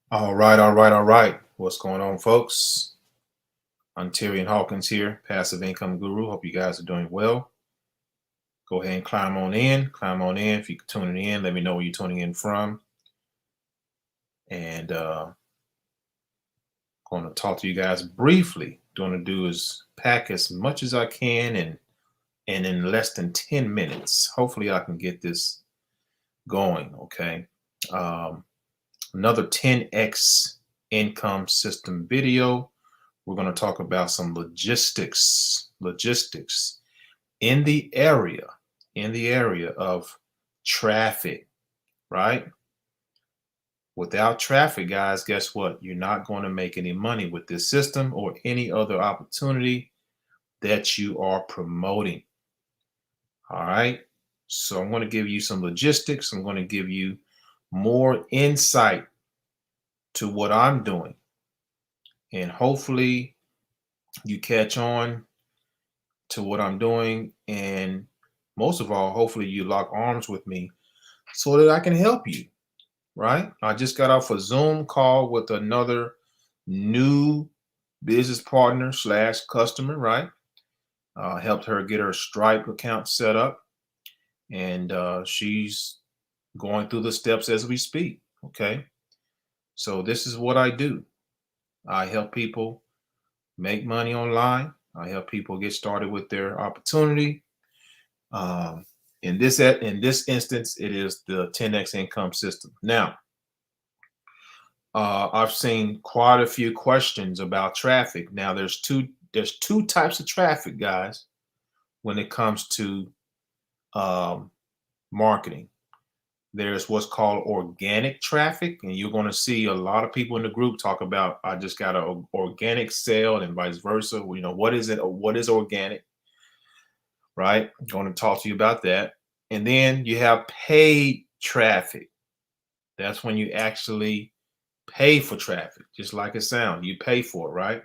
All right, all right, all right. What's going on, folks? Ontarian Hawkins here, passive income guru. Hope you guys are doing well. Go ahead and climb on in. Climb on in. If you're tuning in, let me know where you're tuning in from. And going to talk to you guys briefly. What I'm going to do is pack as much as I can and in less than 10 minutes. Hopefully I can get this going, okay? Another 10x income system video. We're going to talk about some logistics in the area of traffic, right? Without traffic, guys, guess what? You're not going to make any money with this system or any other opportunity that you are promoting. All right. So I'm going to give you some logistics. I'm going to give you more insight to what I'm doing. And hopefully you catch on to what I'm doing. And most of all, hopefully you lock arms with me so that I can help you, right? I just got off a Zoom call with another new business partner / customer, right? Helped her get her Stripe account set up. And she's going through the steps as we speak, okay? So this is what I do. I help people make money online. I help people get started with their opportunity. In this instance, it is the 10x income system. Now, I've seen quite a few questions about traffic. Now, there's two types of traffic, guys, when it comes to marketing. There's what's called organic traffic, and you're going to see a lot of people in the group talk about, I just got an organic sale and vice versa. You know, what is it? What is organic? Right? I'm going to talk to you about that. And then you have paid traffic. That's when you actually pay for traffic, just like it sounds. You pay for it, right?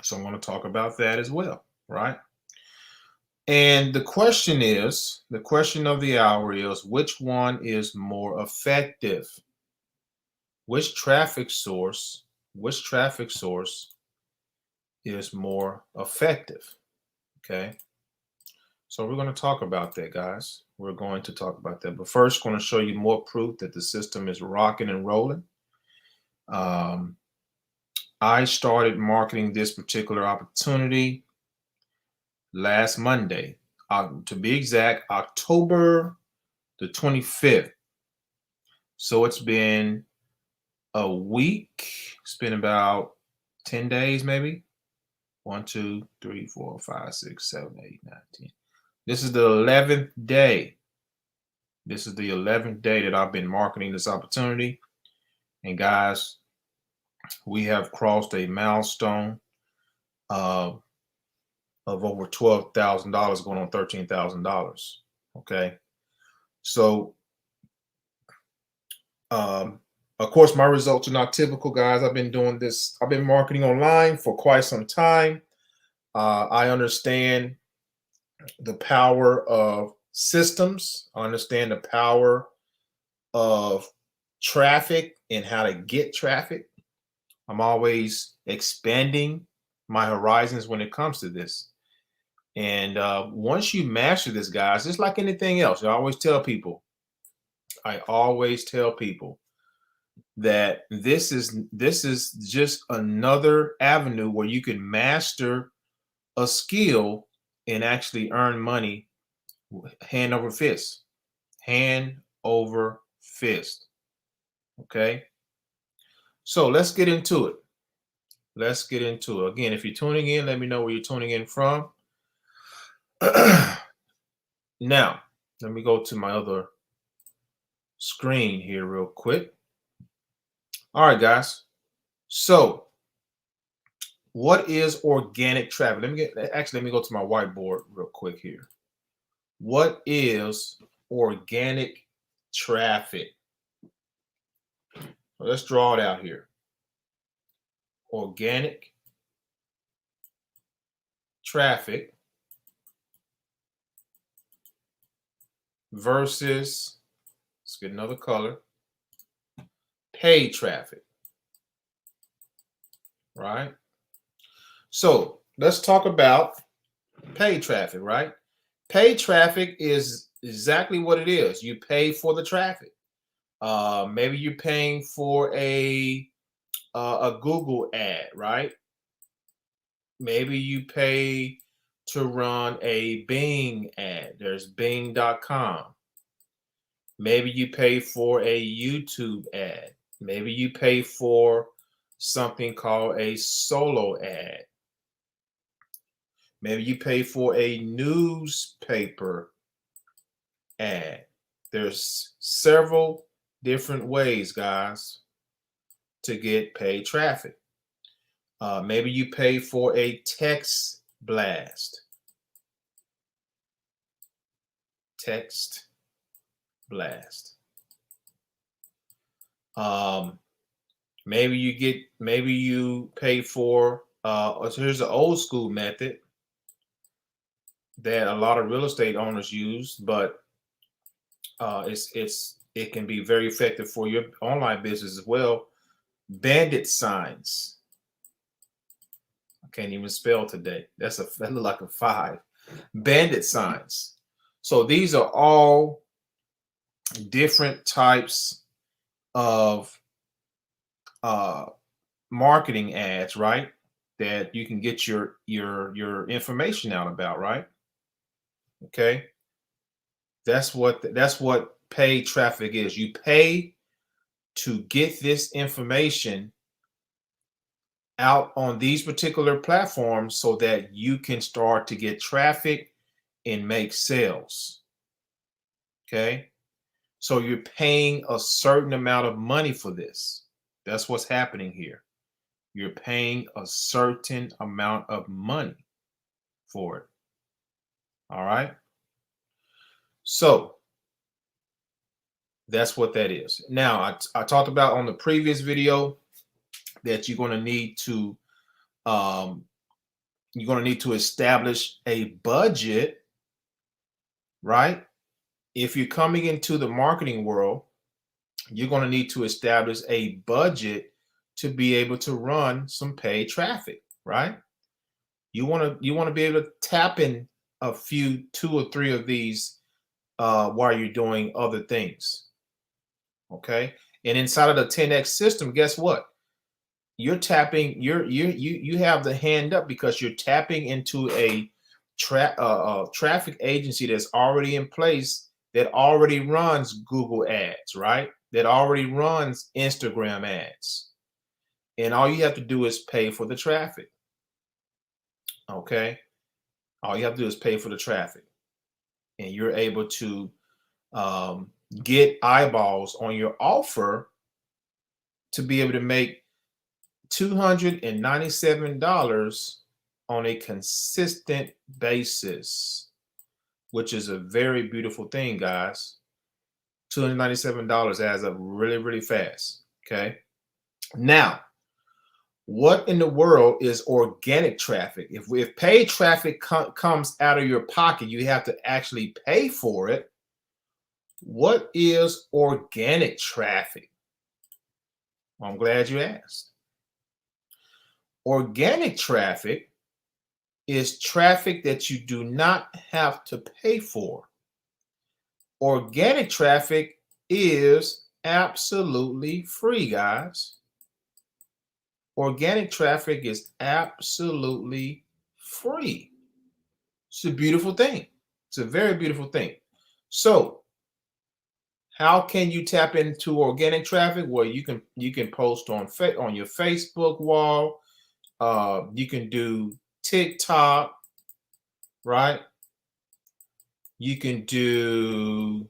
So I'm going to talk about that as well, right? And the question of the hour is, which one is more effective? Which traffic source is more effective? Okay. So we're going to talk about that, guys. We're going to talk about that. But first, I'm going to show you more proof that the system is rocking and rolling. I started marketing this particular opportunity last Monday, to be exact, October the 25th. So it's been a week. It's been about 10 days, maybe. 1, 2, 3, 4, 5, 6, 7, 8, 9, 10. This is the 11th day. This is the 11th day that I've been marketing this opportunity. And guys, we have crossed a milestone of over $12,000 going on $13,000. Okay. So, of course, my results are not typical, guys. I've been doing this. I've been marketing online for quite some time. I understand the power of systems. I understand the power of traffic and how to get traffic. I'm always expanding my horizons when it comes to this. And once you master this, guys, it's like anything else. I always tell people that this is just another avenue where you can master a skill and actually earn money hand over fist. Hand over fist. Okay. So let's get into it. Again, if you're tuning in, let me know where you're tuning in from. Now, let me go to my other screen here real quick. All right, guys. So, what is organic traffic? Let me go to my whiteboard real quick here. What is organic traffic? Well, let's draw it out here. Organic traffic versus, let's get another color, paid traffic. right? So let's talk about paid traffic, right? Paid traffic is exactly what it is. You pay for the traffic. Maybe you're paying for a Google ad, right? Maybe you pay to run a Bing ad. There's Bing.com. Maybe you pay for a YouTube ad. Maybe you pay for something called a solo ad. Maybe you pay for a newspaper ad. There's several different ways, guys, to get paid traffic. Maybe you pay for a text blast. Text blast. Maybe you pay for here's an old school method that a lot of real estate owners use, but it can be very effective for your online business as well. Bandit signs. I can't even spell today. That look like a 5. Bandit signs. So these are all different types of marketing ads, right? That you can get your information out about, right? Okay. That's what paid traffic is. You pay to get this information out on these particular platforms so that you can start to get traffic and make sales. Okay. So you're paying a certain amount of money for this. That's what's happening here. You're paying a certain amount of money for it. All right. So that's what that is. Now, I talked about on the previous video that you're going to need to establish a budget, right? If you're coming into the marketing world, you're going to need to establish a budget to be able to run some paid traffic, right? You want to be able to tap in a few, 2 or 3 of these while you're doing other things. Okay. And inside of the 10X system, guess what? You're tapping, you have the hand up because you're tapping into a traffic agency that's already in place, that already runs Google ads, right? That already runs Instagram ads. And all you have to do is pay for the traffic. Okay. All you have to do is pay for the traffic. And you're able to get eyeballs on your offer to be able to make $297 on a consistent basis, which is a very beautiful thing, guys. $297 adds up really, really fast. Okay. Now, what in the world is organic traffic? If paid traffic comes out of your pocket, you have to actually pay for it. What is organic traffic? Well, I'm glad you asked. Organic traffic is traffic that you do not have to pay for. Organic traffic is absolutely free, guys. Organic traffic is absolutely free. It's a beautiful thing. It's a very beautiful thing. So, how can you tap into organic traffic? Well, you can post on your Facebook wall. You can do TikTok, right? You can do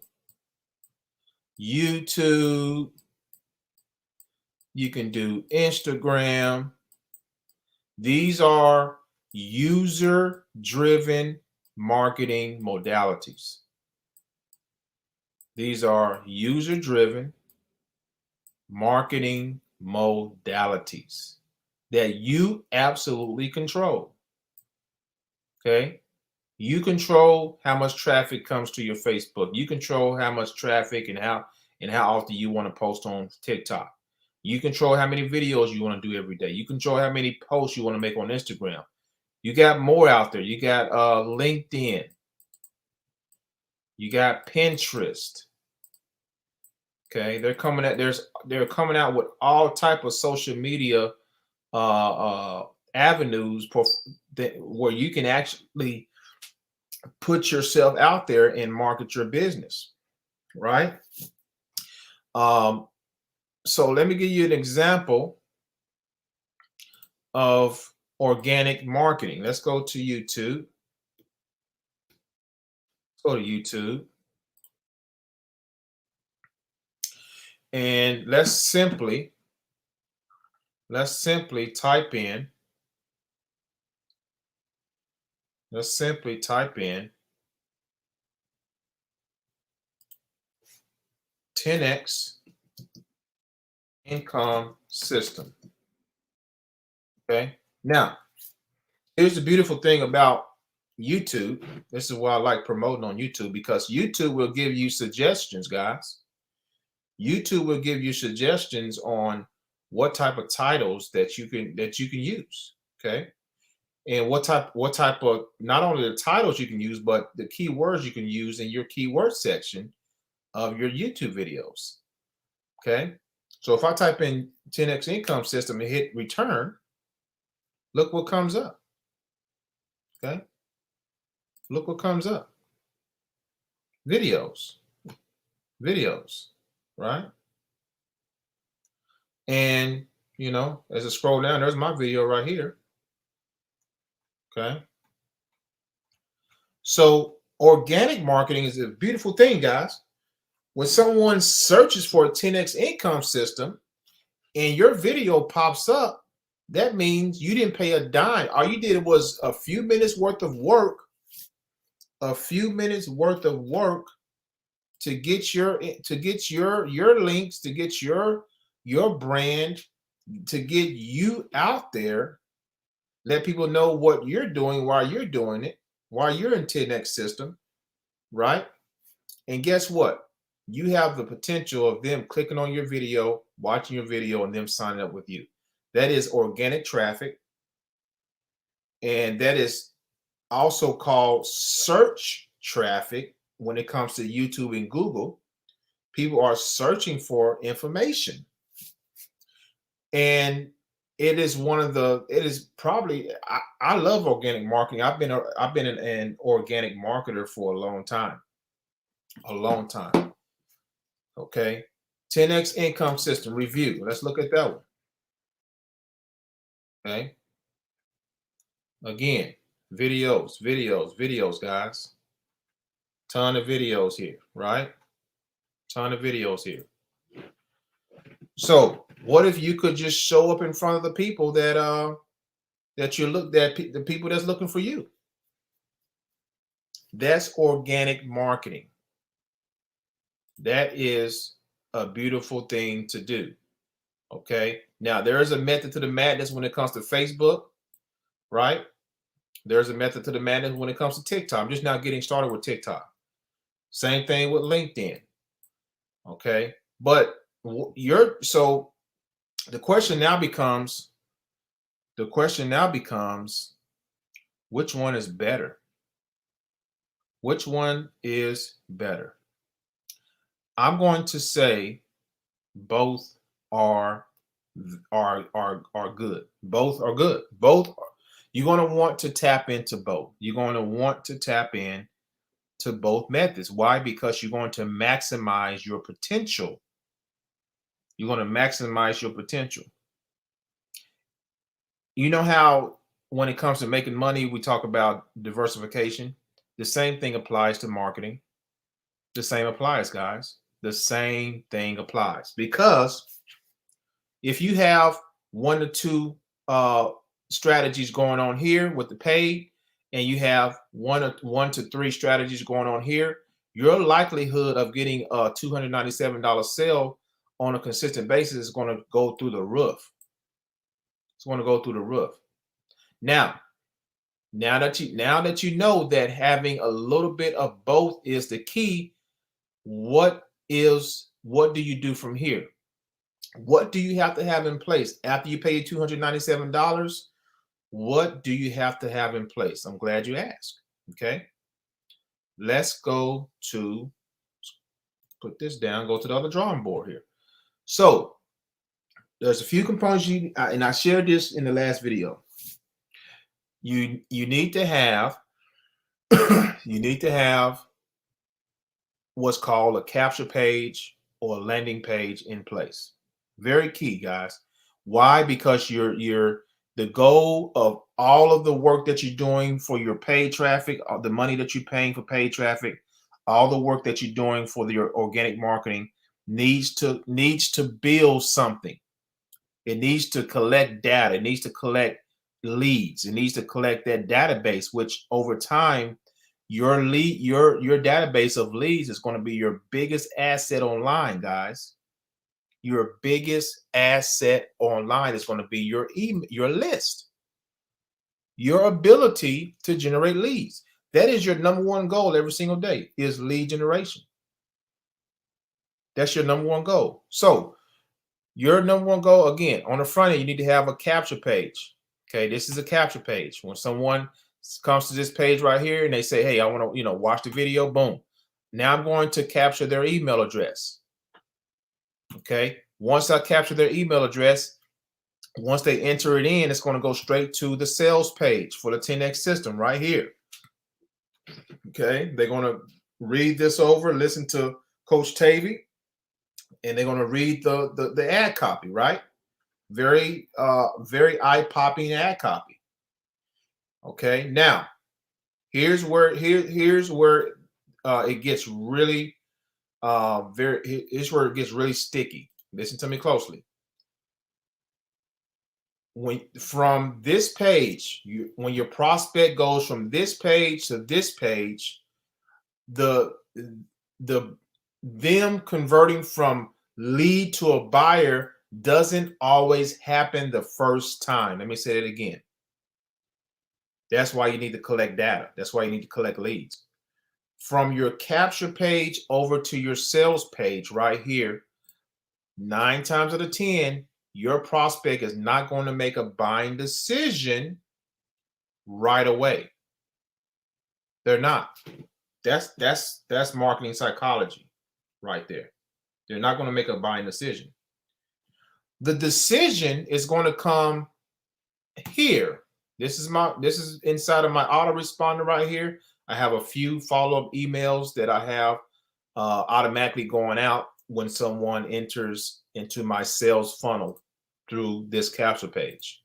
YouTube. You can do Instagram. These are user-driven marketing modalities. These are user-driven marketing modalities that you absolutely control. Okay? You control how much traffic comes to your Facebook. You control how much traffic and how often you want to post on TikTok. You control how many videos you want to do every day. You control how many posts you want to make on Instagram. You got more out there. You got LinkedIn. You got Pinterest. Okay, they're coming out with all type of social media avenues where you can actually put yourself out there and market your business, right? So let me give you an example of organic marketing. Let's go to YouTube. Go to YouTube. And let's simply type in 10x income system. Okay. Now, here's the beautiful thing about YouTube. This is why I like promoting on YouTube, because YouTube will give you suggestions, guys. YouTube will give you suggestions on what type of titles that you can use. Okay. And what type of, not only the titles you can use, but the keywords you can use in your keyword section of your YouTube videos. Okay. So if I type in 10x income system and hit return, look what comes up. Okay. Look what comes up. Videos, right? And, you know, as I scroll down, there's my video right here. Okay. So organic marketing is a beautiful thing, guys. When someone searches for a 10x income system and your video pops up, that means you didn't pay a dime. All you did was a few minutes worth of work, to get your links, to get your brand, to get you out there, let people know what you're doing, why you're doing it, why you're in 10x system, right? And guess what? You have the potential of them clicking on your video, watching your video, and them signing up with you. That is organic traffic. And that is also called search traffic when it comes to YouTube and Google. People are searching for information. And it is probably, I love organic marketing. I've been an organic marketer for a long time. Okay. 10x income system review. Let's look at that one. Okay. Again, videos, guys. Ton of videos here, right? Ton of videos here. So what if you could just show up in front of the people the people that's looking for you? That's organic marketing. That is a beautiful thing to do. Okay. Now there is a method to the madness when it comes to Facebook, right? There's a method to the madness when it comes to TikTok. I'm just now getting started with TikTok. Same thing with LinkedIn. Okay. But so the question now becomes, which one is better? Which one is better? I'm going to say both are good. Both are good. You're going to want to tap into both. You're going to want to tap in to both methods. Why? Because you're going to maximize your potential. You're going to maximize your potential. You know how when it comes to making money, we talk about diversification. The same thing applies to marketing. The same applies, guys. The same thing applies. Because if you have 1 to 2 strategies going on here with the paid, and you have 1 to 3 strategies going on here, your likelihood of getting a $297 sale on a consistent basis is going to go through the roof. It's going to go through the roof. Now that you know that having a little bit of both is the key, what do you do from here? What do you have to have in place after you pay your $297? What do you have to have in place? I'm glad you asked. Okay. Let's go to, put this down, go to the other drawing board here. So there's a few components and I shared this in the last video. You need to have you need to have what's called a capture page or a landing page in place. Very key, guys. Why? Because the goal of all of the work that you're doing for your paid traffic, the money that you're paying for paid traffic, all the work that you're doing for your organic marketing needs to build something. It needs to collect data. It needs to collect leads. It needs to collect that database, which over time, your database of leads is going to be your biggest asset online, guys. Your biggest asset online is going to be your list, your ability to generate leads. That is your number one goal every single day, is lead generation. That's your number one goal. So your number one goal, again, on the front end, you need to have a capture page. Okay, this is a capture page. When someone comes to this page right here and they say, hey, I want to, watch the video, boom. Now I'm going to capture their email address. Okay, once I capture their email address, once they enter it in, it's going to go straight to the sales page for the 10X system right here. Okay, they're going to read this over, listen to Coach Tavey, and they're going to read the ad copy, right? Very eye-popping ad copy. Okay, now here's where it gets really here's where it gets really sticky. Listen to me closely. When from this page, when your prospect goes from this page to this page, them converting from lead to a buyer doesn't always happen the first time. Let me say it again. That's why you need to collect data. That's why you need to collect leads. From your capture page over to your sales page right here, 9 times out of 10, your prospect is not going to make a buying decision right away. They're not. That's marketing psychology right there. They're not going to make a buying decision. The decision is going to come here. This is inside of my autoresponder right here. I have a few follow-up emails that I have automatically going out when someone enters into my sales funnel through this capture page.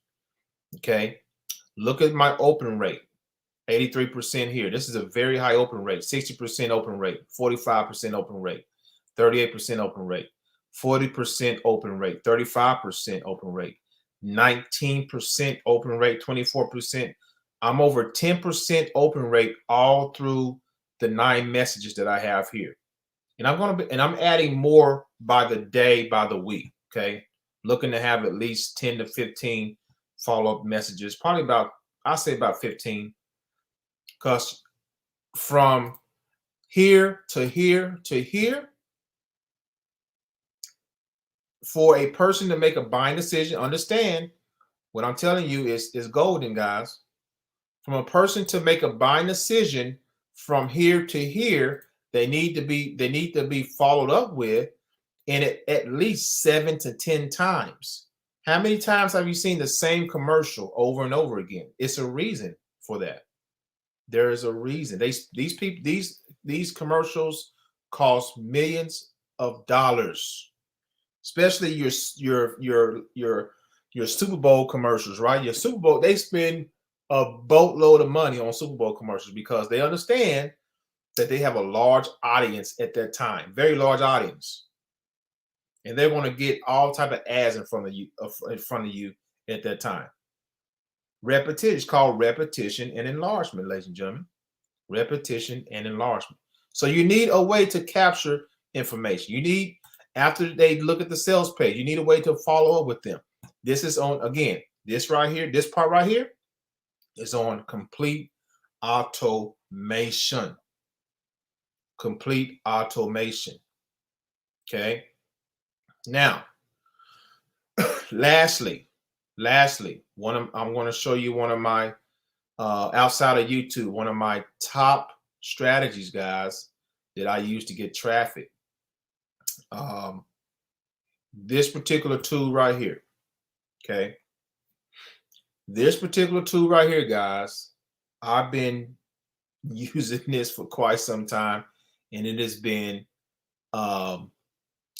Okay, look at my open rate, 83% here. This is a very high open rate, 60% open rate, 45% open rate, 38% open rate, 40% open rate, 35% open rate, 19% open rate, 24%. I'm over 10% open rate all through the 9 messages that I have here. And I'm adding more by the day, by the week. Okay. Looking to have at least 10 to 15 follow-up messages, probably I'll say about 15. Because from here to here to here, for a person to make a buying decision, understand what I'm telling you is golden, guys. From a person to make a buying decision from here to here, they need to be followed up with, and at least 7 to 10 times. How many times have you seen the same commercial over and over again? It's a reason for that. There is a reason. These commercials cost millions of dollars, especially your Super Bowl commercials, right? Your Super Bowl, they spend a boatload of money on Super Bowl commercials because they understand that they have a large audience at that time, very large audience, and they're going to get all type of ads in front of you at that time. Repetition is called repetition and enlargement, ladies and gentlemen. Repetition and enlargement. So you need a way to capture information. You need, after they look at the sales page, you need a way to follow up with them. This is on, again, this right here, this part right here is on complete automation. Complete automation. Okay. Now, Lastly, I'm going to show you one of my outside of YouTube, one of my top strategies, guys, that I use to get traffic. This particular tool right here. Okay. This particular tool right here, guys, I've been using this for quite some time, and it has been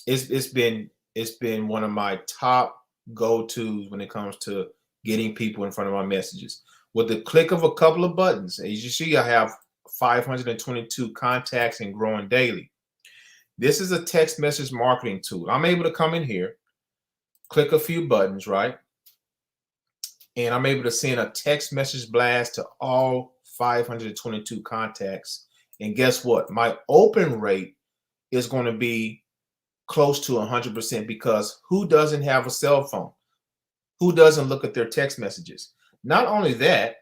it's been one of my top go-tos when it comes to getting people in front of my messages. With the click of a couple of buttons, as you see, I have 522 contacts and growing daily. This is a text message marketing tool. I'm able to come in here, click a few buttons, right? And I'm able to send a text message blast to all 522 contacts. And guess what? My open rate is going to be close to 100%, because who doesn't have a cell phone? Who doesn't look at their text messages? Not only that,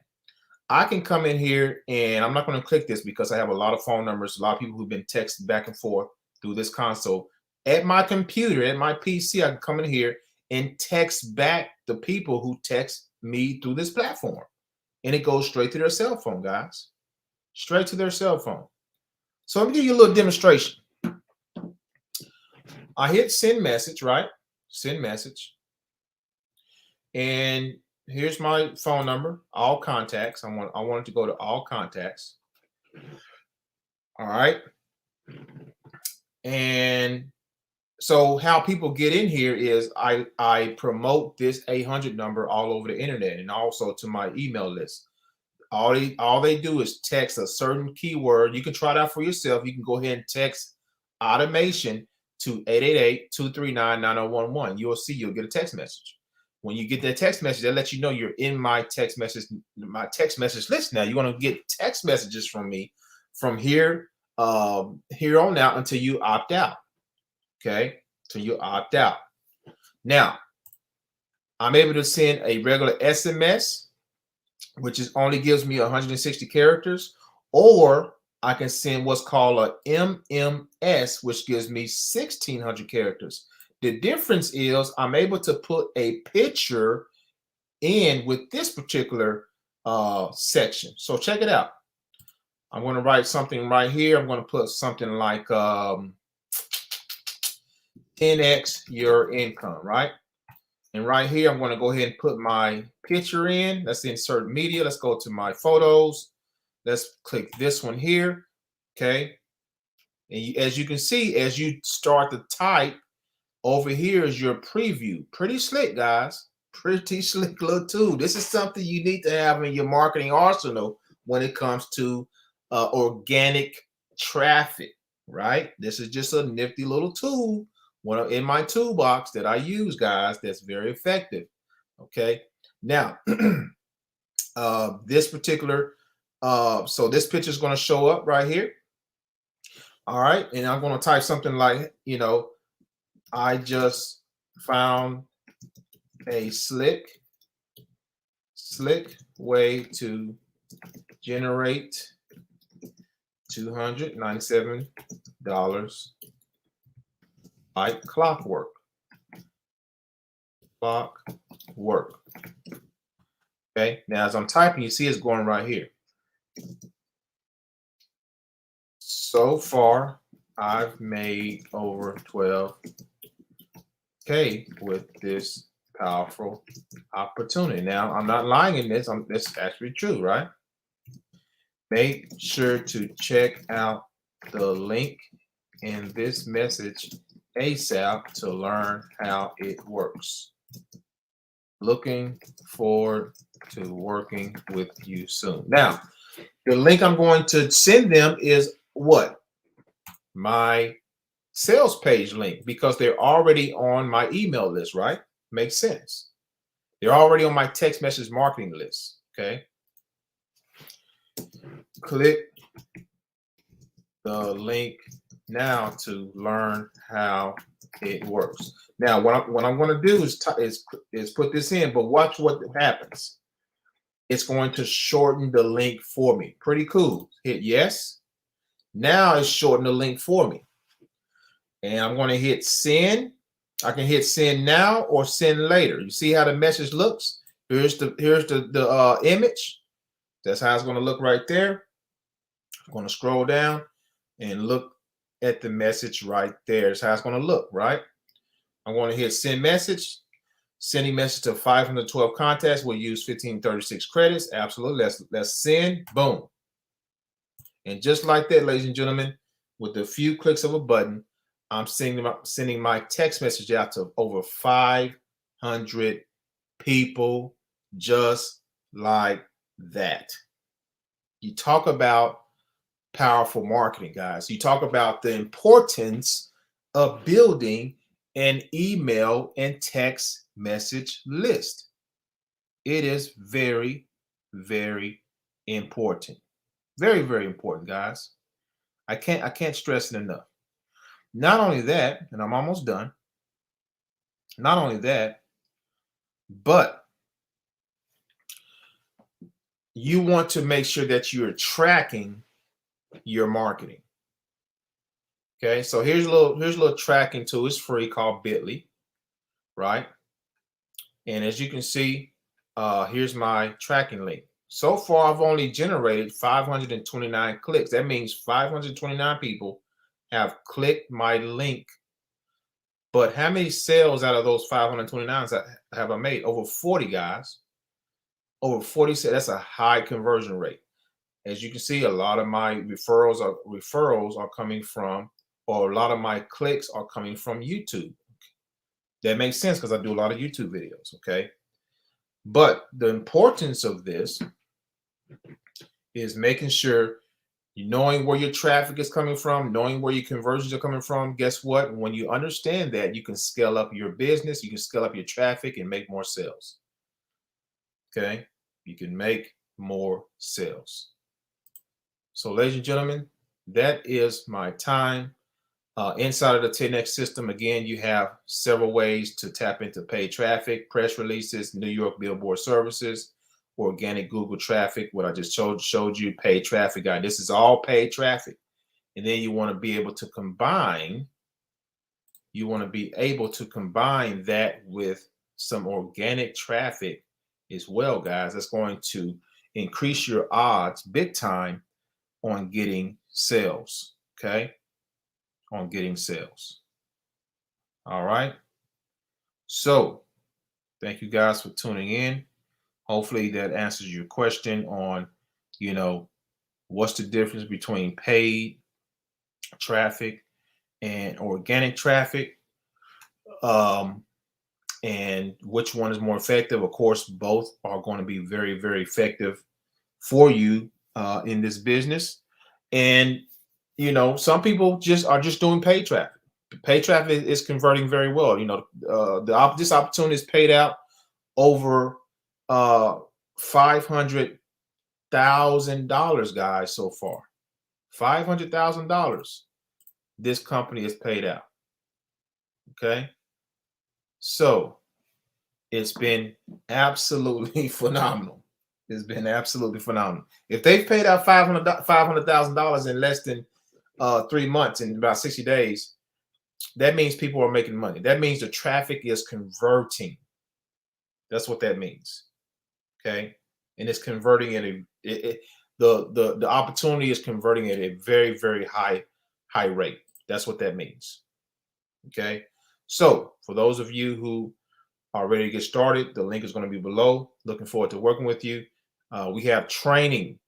I can come in here, and I'm not going to click this because I have a lot of phone numbers, a lot of people who've been texting back and forth through this console. At my computer, at my PC, I can come in here and text back the people who text me through this platform. And it goes straight to their cell phone, guys. Straight to their cell phone. So let me give you a little demonstration. I hit send message, right? Send message. And here's my phone number, all contacts. I want it to go to all contacts. All right. And so how people get in here is I promote this 800 number all over the internet, and also to my email list. All they do is text a certain keyword. You can try it out for yourself. You can go ahead and text automation to 888-239-9011. You'll see, you'll get a text message. When you get that text message, that lets you know you're in my text message list. Now you're going to get text messages from me from here on out until you opt out. Okay, till you opt out. Now, I'm able to send a regular SMS, which only gives me 160 characters, or I can send what's called a MMS, which gives me 1,600 characters. The difference is I'm able to put a picture in with this particular section. So check it out. I'm going to write something right here. I'm going to put something like 10x your income, right? And right here, I'm going to go ahead and put my picture in. Let's insert media. Let's go to my photos. Let's click this one here. Okay. And as you can see, as you start to type, over here is your preview. Pretty slick, guys. Pretty slick little tool. This is something you need to have in your marketing arsenal when it comes to organic traffic, right? This is just a nifty little tool, one in my toolbox that I use, guys, that's very effective. Okay. Now, this particular, so this picture is going to show up right here. All right. And I'm going to type something like, I just found a slick way to generate $297 like clockwork. Okay, now as I'm typing, you see it's going right here. So far, I've made over 12K with this powerful opportunity. Now, I'm not lying in this. This is actually true, right? Make sure to check out the link in this message ASAP to learn how it works. Looking forward to working with you soon. Now, the link I'm going to send them is what? My sales page link, because they're already on my email list, right? Makes sense. They're already on my text message marketing list. Okay. Click the link now to learn how it works. Now, what I'm going to do is put this in, but watch what happens. It's going to shorten the link for me. Pretty cool. Hit yes. Now it's shortened the link for me. And I'm going to hit send. I can hit send now or send later. You see how the message looks? Here's the image. That's how it's going to look right there. I'm going to scroll down and look at the message right there. That's how it's going to look, right? I'm going to hit send message. Sending message to 512 contacts. We'll use 1536 credits. Absolutely. Let's send. Boom. And just like that, ladies and gentlemen, with a few clicks of a button, I'm sending my text message out to over 500 people just like that. You talk about powerful marketing, guys. You talk about the importance of building an email and text message list. It is very, very important. Very, very important, guys. I can't stress it enough. Not only that, and I'm almost done. Not only that, but you want to make sure that you're tracking your marketing. Okay, so here's a little tracking tool. It's free, called Bitly, right? And as you can see, here's my tracking link. So far, I've only generated 529 clicks. That means 529 people have clicked my link. But how many sales out of those 529 have I made? Over 40, guys. Over 40 sales. That's a high conversion rate. As you can see, a lot of my referrals are coming from, or a lot of my clicks are coming from YouTube. That makes sense because I do a lot of YouTube videos, okay? But the importance of this is making sure you knowing where your traffic is coming from, knowing where your conversions are coming from. Guess what? When you understand that, you can scale up your business, you can scale up your traffic and make more sales. Okay? You can make more sales. So, ladies and gentlemen, that is my time. Inside of the 10X system, again, you have several ways to tap into paid traffic: press releases, New York billboard services, organic Google traffic, what I just showed you, paid traffic guide. This is all paid traffic. And then you want to be able to combine, that with some organic traffic as well, guys. That's going to increase your odds big time on getting sales, okay? On getting sales. All right. So thank you guys for tuning in. Hopefully that answers your question on, what's the difference between paid traffic and organic traffic, and which one is more effective. Of course, both are going to be very, very effective for you in this business. And some people are just doing paid traffic. Paid traffic is converting very well. This opportunity is paid out over $500,000, guys, so far. $500,000 this company has paid out. Okay, so it's been absolutely phenomenal. It's been absolutely phenomenal. If they've paid out $500,000 in less than 3 months, in about 60 days, that means people are making money. That means the traffic is converting. That's what that means. Okay, and it's converting at the opportunity is converting at a very, very high rate. That's what that means. Okay, so for those of you who are ready to get started, the link is going to be below. Looking forward to working with you. We have training.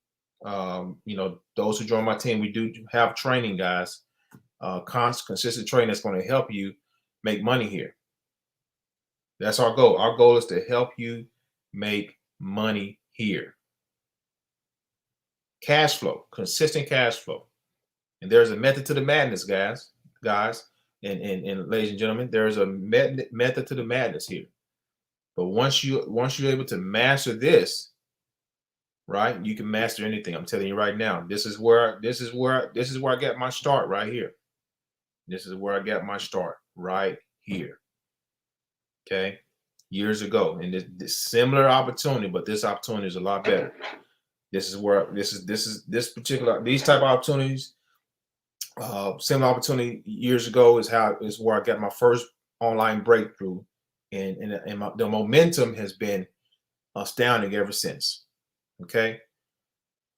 Those who join my team, we do have training, guys. Consistent training that's going to help you make money here. That's our goal. Our goal is to help you make money here. Cash flow, consistent cash flow. And there's a method to the madness, guys, and ladies and gentlemen, there's a method to the madness here. But once you're able to master this, right, you can master anything. I'm telling you right now. This is where I got my start right here. This is where I got my start right here. Okay, years ago, and this similar opportunity, but this opportunity is a lot better. This is where these type of opportunities, similar opportunity years ago is where I got my first online breakthrough, and the momentum has been astounding ever since. Okay.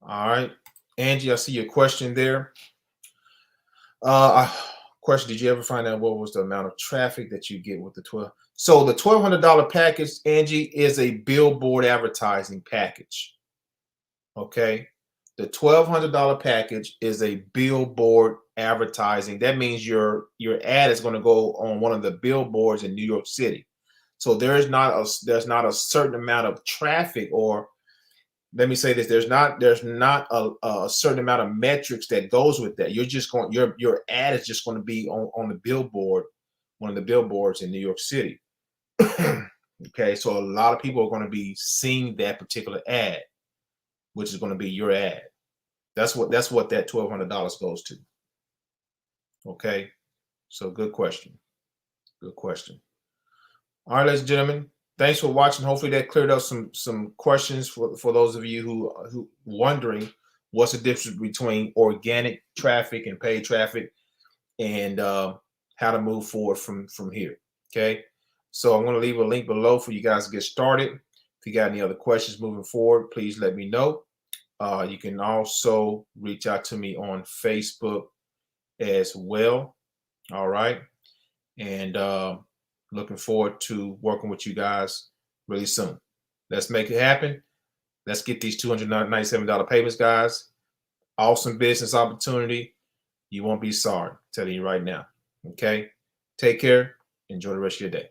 All right, Angie, I see your question there. Question: did you ever find out what was the amount of traffic that you get with the 12? So the $1,200 package, Angie, is a billboard advertising package. Okay, the $1,200 package is a billboard advertising. That means your ad is going to go on one of the billboards in New York City. So there's not a certain amount of traffic, or let me say this: there's not a certain amount of metrics that goes with that. You're just going your ad is just going to be on the billboard, one of the billboards in New York City. Okay, so a lot of people are going to be seeing that particular ad, which is going to be your ad. That's what that $1,200 goes to. Okay, so good question. Good question. All right, ladies and gentlemen, thanks for watching. Hopefully that cleared up some questions for those of you who wondering what's the difference between organic traffic and paid traffic, and how to move forward from here. Okay, so I'm going to leave a link below for you guys to get started. If you got any other questions moving forward, please let me know. You can also reach out to me on Facebook as well. All right, and looking forward to working with you guys really soon. Let's make it happen. Let's get these $297 payments, guys. Awesome business opportunity. You won't be sorry. I'm telling you right now. Okay. Take care. Enjoy the rest of your day.